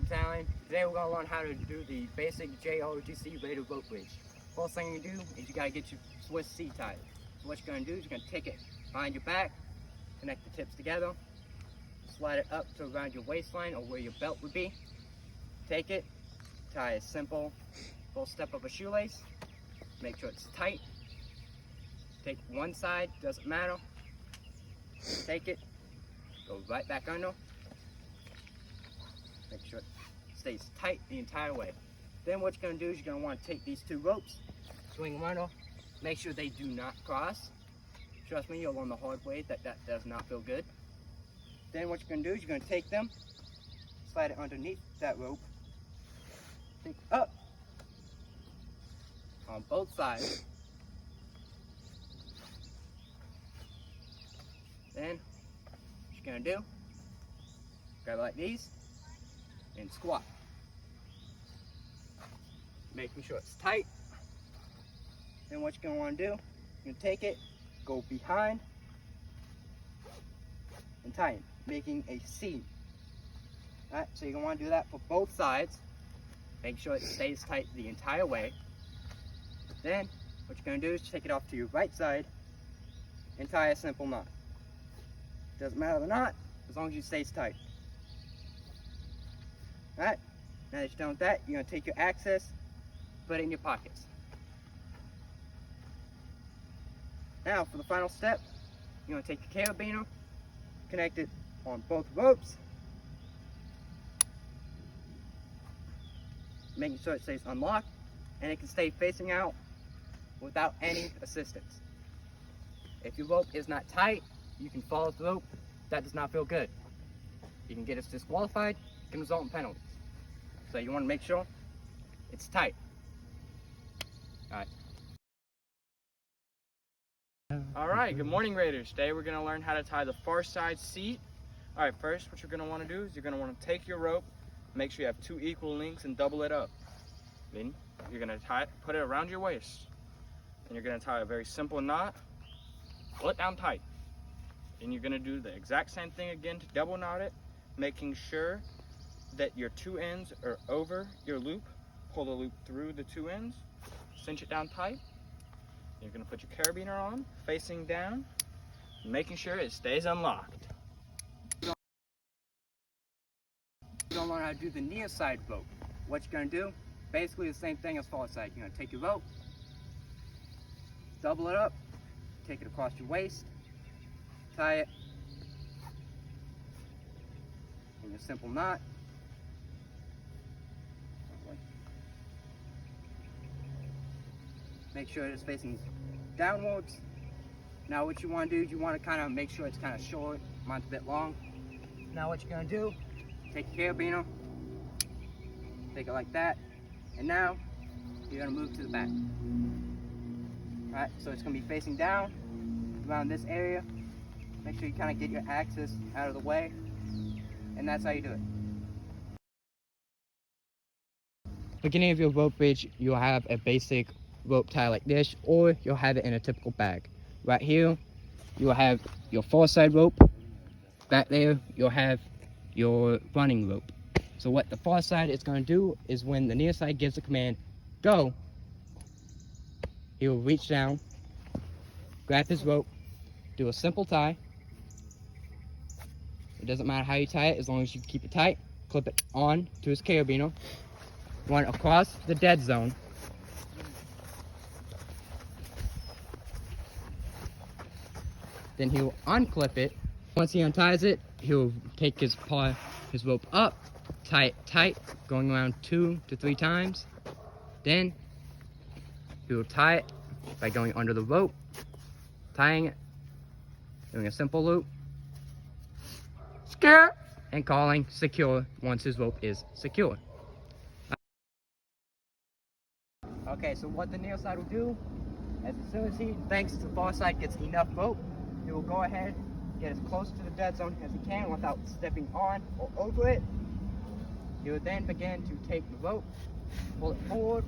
I'm Talon. Today we're going to learn how to do the basic Jrotc rated rope bridge. First thing you do is you got to get your Swiss C tied. So what you're going to do is you're going to take it behind your back, connect the tips together, slide it up to around your waistline or where your belt would be. Take it, tie a simple full step of a shoelace, make sure it's tight. Take one side, doesn't matter. Take it, go right back under. Make sure it stays tight the entire way. Then what you're going to do is you're going to want to take these two ropes, swing them under, make sure they do not cross. Trust me, you'll learn the hard way that does not feel good. Then what you're going to do is you're going to take them, slide it underneath that rope, take it up on both sides. Then what you're going to do, grab it like these, and squat. Making sure it's tight. Then what you're going to want to do, you're going to take it, go behind, and tighten, making a C. Alright, so you're going to want to do that for both sides. Make sure it stays tight the entire way. Then what you're going to do is take it off to your right side and tie a simple knot. Doesn't matter the knot, as long as it stays tight. Alright, now that you're done with that, you're going to take your access, put it in your pockets. Now for the final step, you're going to take your carabiner, connect it on both ropes, making sure it stays unlocked, and it can stay facing out without any assistance. If your rope is not tight, you can follow the rope. That does not feel good. You can get us disqualified, it can result in penalties. So you want to make sure it's tight. Alright, good morning Raiders. Today we're going to learn how to tie the far side seat. Alright, first what you're going to want to do is you're going to want to take your rope, make sure you have two equal lengths and double it up. Then you're going to tie it, put it around your waist. And you're going to tie a very simple knot, pull it down tight. Then you're going to do the exact same thing again to double knot it, making sure that your two ends are over your loop. Pull the loop through the two ends, cinch it down tight. You're going to put your carabiner on, facing down, making sure it stays unlocked. You're going to learn how to do the near side rope. What you're going to do, basically the same thing as far side. You're going to take your rope, double it up, take it across your waist, tie it in a simple knot. Make sure it's facing downwards. Now what you want to do is you want to kind of make sure it's kind of short, mine's a bit long. Now what you're going to do, take your carabiner, take it like that, and now you're going to move to the back. Alright, so it's going to be facing down around this area. Make sure you kind of get your axis out of the way, and that's how you do it. Beginning of your rope bridge, you'll have a basic rope tie like this, or you'll have it in a typical bag. Right here, you'll have your far side rope. Back there, you'll have your running rope. So what the far side is going to do is when the near side gives the command, go, he will reach down, grab his rope, do a simple tie. It doesn't matter how you tie it, as long as you keep it tight. Clip it on to his carabiner, run across the dead zone. Then he'll unclip it. Once he unties it, he'll take his rope up, tie it tight, going around 2 to 3 times. Then he'll tie it by going under the rope, tying it, doing a simple loop, scare, and calling secure once his rope is secure. Okay, so what the near side will do, as soon as he thinks the far side gets enough rope, he will go ahead, get as close to the dead zone as he can without stepping on or over it. He will then begin to take the rope, pull it forward,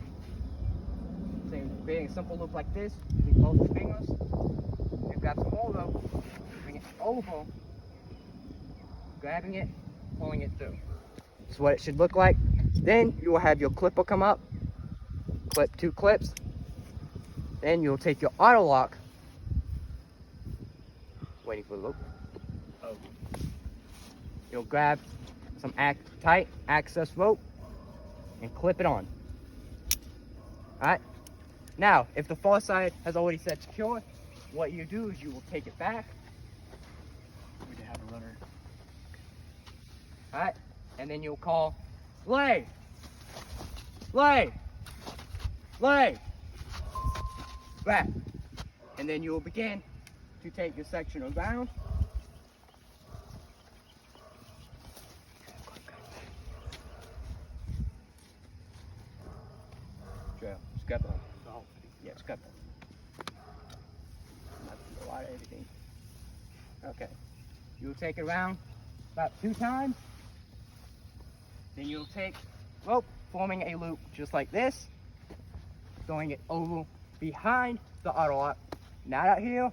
creating a simple loop like this, using both fingers. You grab some more rope, bring it over, grabbing it, pulling it through. That's what it should look like. Then you will have your clipper come up, clip 2 clips. Then you'll take your auto lock, waiting for the loop. Oh. You'll grab some tight access rope and clip it on. Alright? Now, if the far side has already set secure, what you do is you will take it back. We have a runner. Alright? And then you'll call lay, lay, lay, back. And then you will begin to take your section around. Scrap it. Yeah, scrap it. A lot of everything. Okay. You'll take it around about 2 times. Then you'll take rope, forming a loop just like this, throwing it over behind the auto lock. Not out here,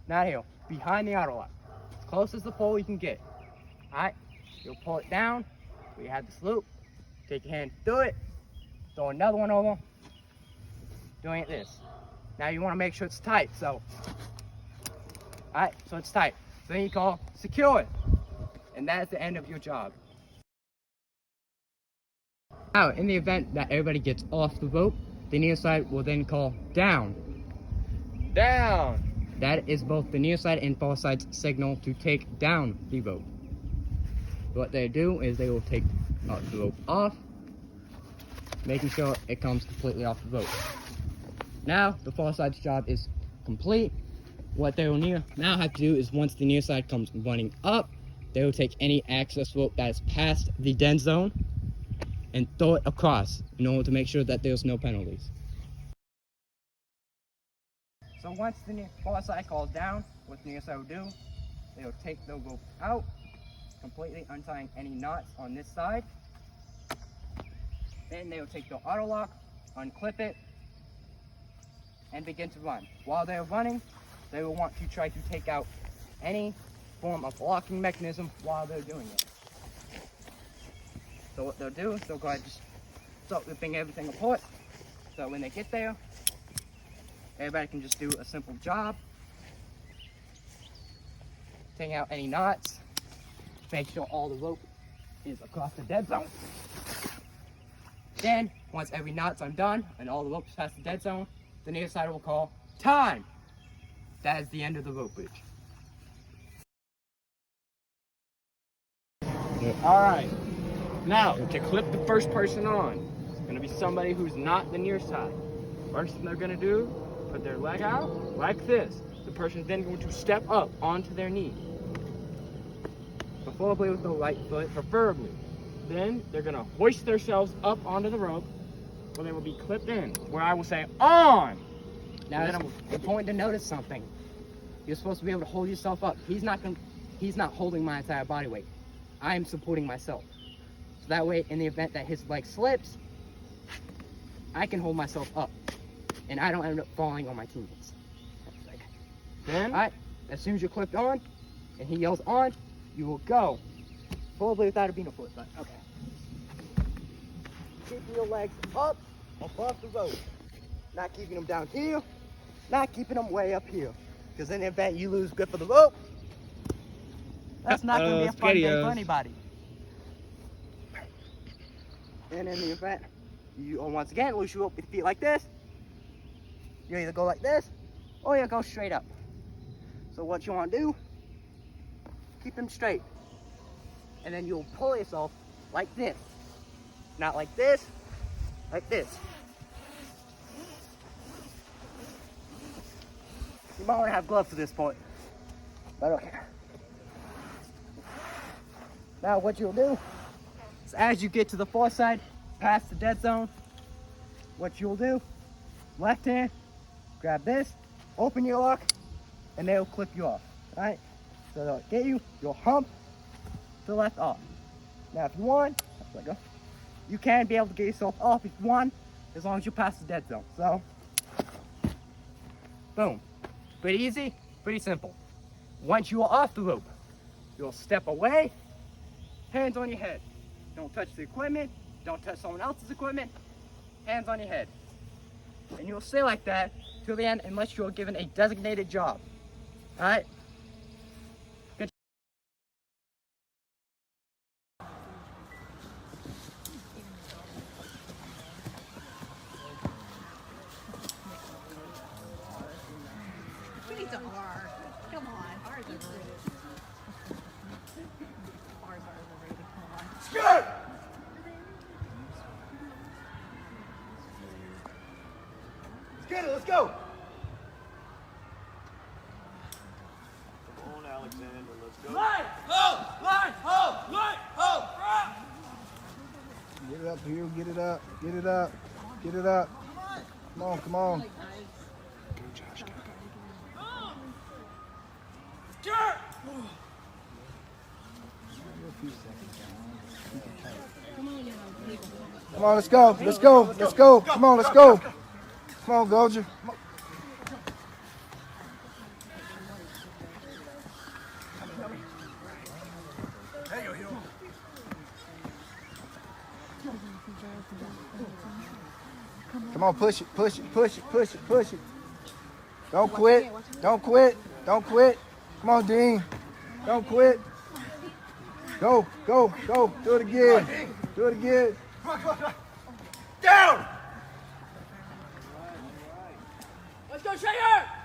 not here. Behind the auto lock. As close as the pole you can get. Alright? You'll pull it down. We have this loop. Take your hand through it. Throw another one over. Doing it this. Now you want to make sure it's tight, so. Alright, so it's tight. So then you call secure it. And that's the end of your job. Now, in the event that everybody gets off the rope, the near side will then call down. Down! That is both the near side and far side's signal to take down the rope. What they do is they will take the rope off, making sure it comes completely off the rope. Now, the far side's job is complete. What they will now have to do is once the near side comes running up, they will take any access rope that is past the dead zone and throw it across in order to make sure that there's no penalties. So once the far side calls down, what the near side will do, they will take the rope out, completely untying any knots on this side. Then they will take the auto lock, unclip it, and begin to run. While they're running, they will want to try to take out any form of locking mechanism while they're doing it. So what they'll do is they'll go ahead and just start ripping everything apart. So when they get there, everybody can just do a simple job. Taking out any knots, make sure all the rope is across the dead zone. Then, once every knot's undone and all the ropes past the dead zone, the near side will call time. That is the end of the rope bridge. Alright, now to clip the first person on, it's going to be somebody who's not the near side. First thing they're going to do, put their leg out like this. The person's then going to step up onto their knee. Preferably with the right foot, preferably. Then they're going to hoist themselves up onto the rope where they will be clipped in, where I will say on. Now it's important to notice something. You're supposed to be able to hold yourself up. He's not holding my entire body weight. I am supporting myself. So that way, in the event that his leg slips, I can hold myself up. And I don't end up falling on my teammates. Then, alright, as soon as you're clipped on, and he yells on, you will go. Probably without a bean foot, but okay. Keep your legs up above the rope. Not keeping them down here, not keeping them way up here. Because in the event you lose grip of the rope, that's not going to be a fun day for anybody. And in the event you, once again, lose your rope with your feet like this, you either go like this, or you go straight up. So what you want to do, keep them straight. And then you'll pull yourself like this. Not like this, like this. You might want to have gloves at this point, but okay. Now what you'll do is as you get to the far side, past the dead zone, what you'll do, left hand, grab this, open your lock, and they'll clip you off, all right? So they'll get you, you'll hump to the left off. Now if you want, you can be able to get yourself off if you want, as long as you pass the dead zone. So, boom. Pretty easy, pretty simple. Once you are off the rope, you'll step away, hands on your head. Don't touch the equipment. Don't touch someone else's equipment. Hands on your head. And you'll stay like that till the end unless you're given a designated job. All right? Good. We need to R. Come on. R's overrated. R's are overrated. Come on. Skirt! Let's get it, let's go! Come on, Alexander, let's go. Line! Ho! Line! Ho! Line! Ho! Get it up, Hugh. Get it up. Get it up. Get it up. Come on, come on. Skirt! Come on, let's go. Let's go. Let's go. Come on, let's go. Come on, Golger. Come on, push it, push it, push it, push it, push it. Don't quit. Don't quit. Don't quit. Come on, Dean. Don't quit. Go, go, go. Do it again. Do it again. Down! Let's go, Shayer!